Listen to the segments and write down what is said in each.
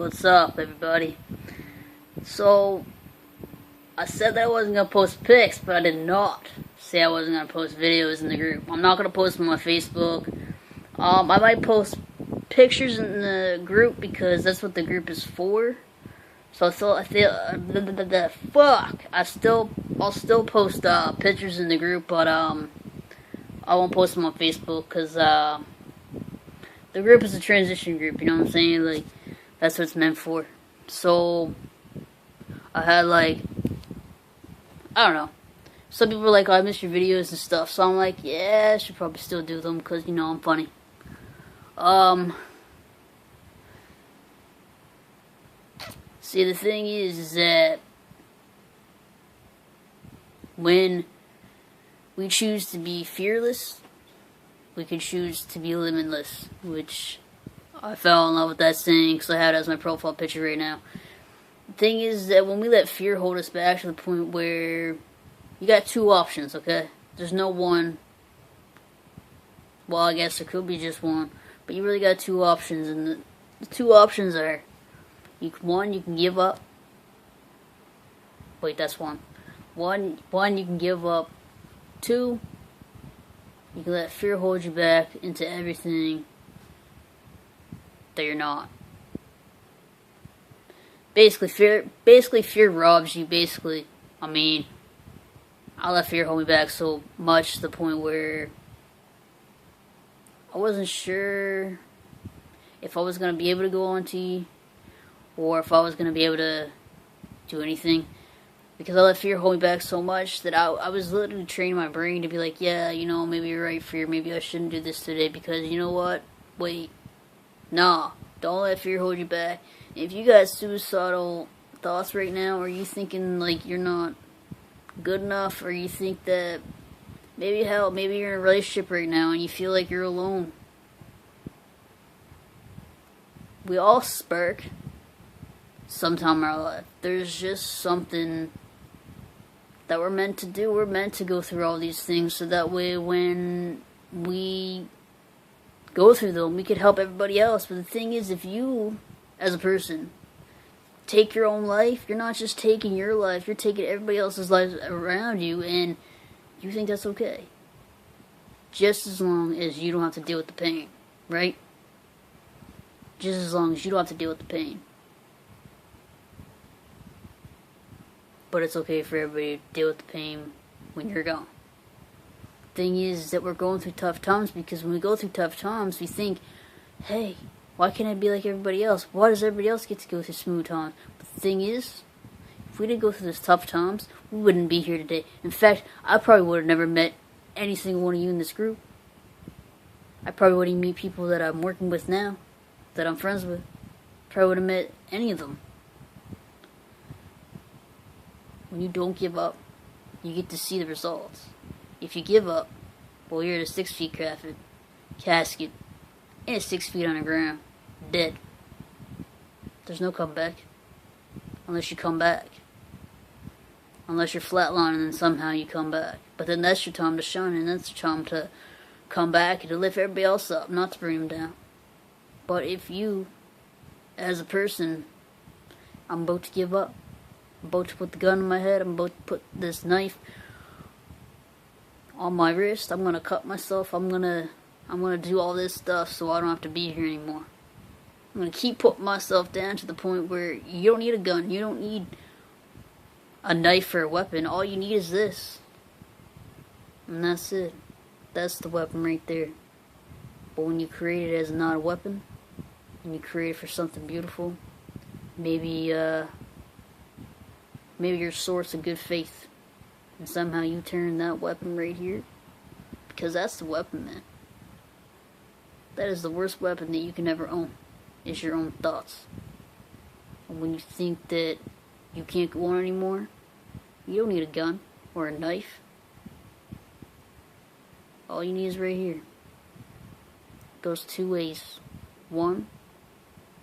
What's up, everybody? So, I said that I wasn't going to post pics, but I did not say I wasn't going to post videos in the group. I'm not going to post them on my Facebook. I might post pictures in the group because that's what the group is for. So I'll still post pictures in the group, but I won't post them on Facebook because the group is a transition group. You know what I'm saying? Like, that's what it's meant for. So I had I don't know. Some people were like, oh, I miss your videos and stuff. So I'm like, yeah, I should probably still do them because, you know, I'm funny. See, the thing is that when we choose to be fearless, we can choose to be limitless, which I fell in love with that saying because I have it as my profile picture right now. The thing is that when we let fear hold us back to the point where you got two options, okay? There's no one. Well, I guess there could be just one, but you really got two options, and the two options are one, you can give up. Wait, that's one. One, you can give up. Two, you can let fear hold you back into everything that you're not. Basically, fear robs you. I let fear hold me back so much to the point where I wasn't sure if I was going to be able to go on T or if I was going to be able to do anything. Because I let fear hold me back so much that I was literally training my brain to be like, yeah, you know, maybe you're right, fear. Maybe I shouldn't do this today because, you know what? Wait. Nah. Don't let fear hold you back. If you got suicidal thoughts right now, or you thinking like you're not good enough, or you think that maybe you're in a relationship right now and you feel like you're alone. We all spark sometime in our life. There's just something that we're meant to do. We're meant to go through all these things so that way when we go through them, we could help everybody else. But the thing is, if you, as a person, take your own life, you're not just taking your life, you're taking everybody else's lives around you, and you think that's okay. Just as long as you don't have to deal with the pain, right? Just as long as you don't have to deal with the pain. But it's okay for everybody to deal with the pain when you're gone. Thing is that we're going through tough times because when we go through tough times, we think, hey, why can't I be like everybody else? Why does everybody else get to go through smooth times? But the thing is, if we didn't go through those tough times, we wouldn't be here today. In fact, I probably would have never met any single one of you in this group. I probably wouldn't meet people that I'm working with now, that I'm friends with. Probably would have met any of them. When you don't give up, you get to see the results. If you give up, well, you're in a 6 feet casket, and it's 6 feet on the ground, dead. There's no comeback. Unless you come back. Unless you're flatlining and somehow you come back. But then that's your time to shine, and that's your time to come back and to lift everybody else up, not to bring them down. But if you, as a person, I'm about to give up. I'm about to put the gun in my head. I'm about to put this knife on my wrist. I'm gonna cut myself. I'm gonna do all this stuff so I don't have to be here anymore. I'm gonna keep putting myself down to the point where you don't need a gun. You don't need a knife or a weapon. All you need is this. And that's it. That's the weapon right there. But when you create it as not a weapon, and you create it for something beautiful, maybe your source of good faith, and somehow you turn that weapon right here, because that's the weapon, man. That is the worst weapon that you can ever own, is your own thoughts. And when you think that you can't go on anymore, you don't need a gun or a knife. All you need is right here. It goes two ways. One,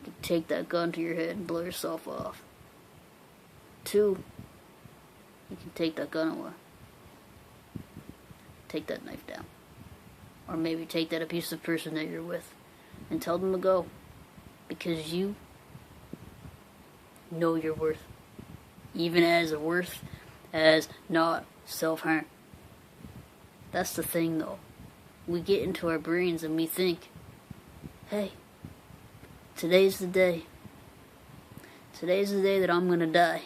you can take that gun to your head and blow yourself off. Two, you can take that gun away. Take that knife down. Or maybe take that abusive person that you're with and tell them to go. Because you Know your worth. Even as a worth as not self-harm. That's the thing though. We get into our brains and we think, hey, today's the day. Today's the day that I'm gonna die.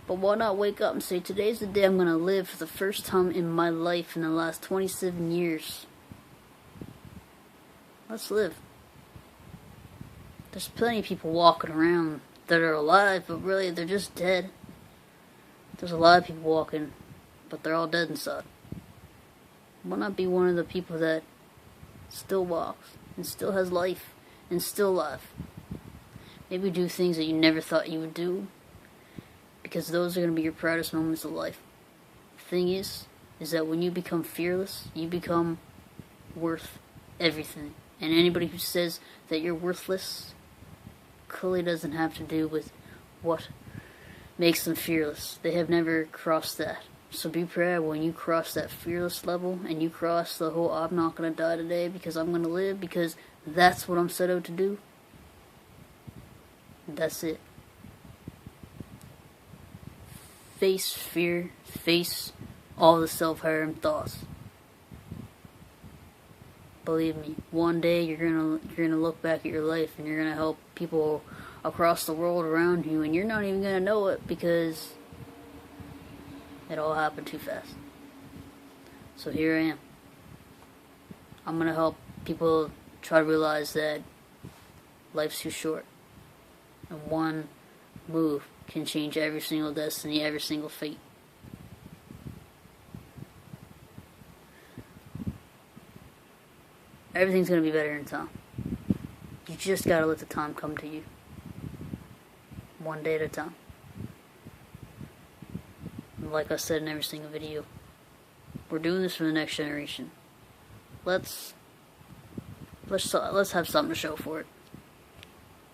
But why not wake up and say, today's the day I'm gonna live for the first time in my life in the last 27 years. Let's live. There's plenty of people walking around that are alive, but really they're just dead. There's a lot of people walking, but they're all dead inside. Why not be one of the people that still walks, and still has life, and still alive? Maybe do things that you never thought you would do, because those are going to be your proudest moments of life. The thing is that when you become fearless, you become worth everything. And anybody who says that you're worthless clearly doesn't have to do with what makes them fearless. They have never crossed that. So be proud when you cross that fearless level and you cross the whole I'm not going to die today because I'm going to live because that's what I'm set out to do. That's it. Face fear, face all the self-harm thoughts. Believe me, one day you're gonna look back at your life and you're gonna help people across the world around you, and you're not even gonna know it because it all happened too fast. So here I am. I'm gonna help people try to realize that life's too short, and one move can change every single destiny, every single fate. Everything's going to be better in time. You just got to let the time come to you. One day at a time. And like I said in every single video, we're doing this for the next generation. Let's have something to show for it.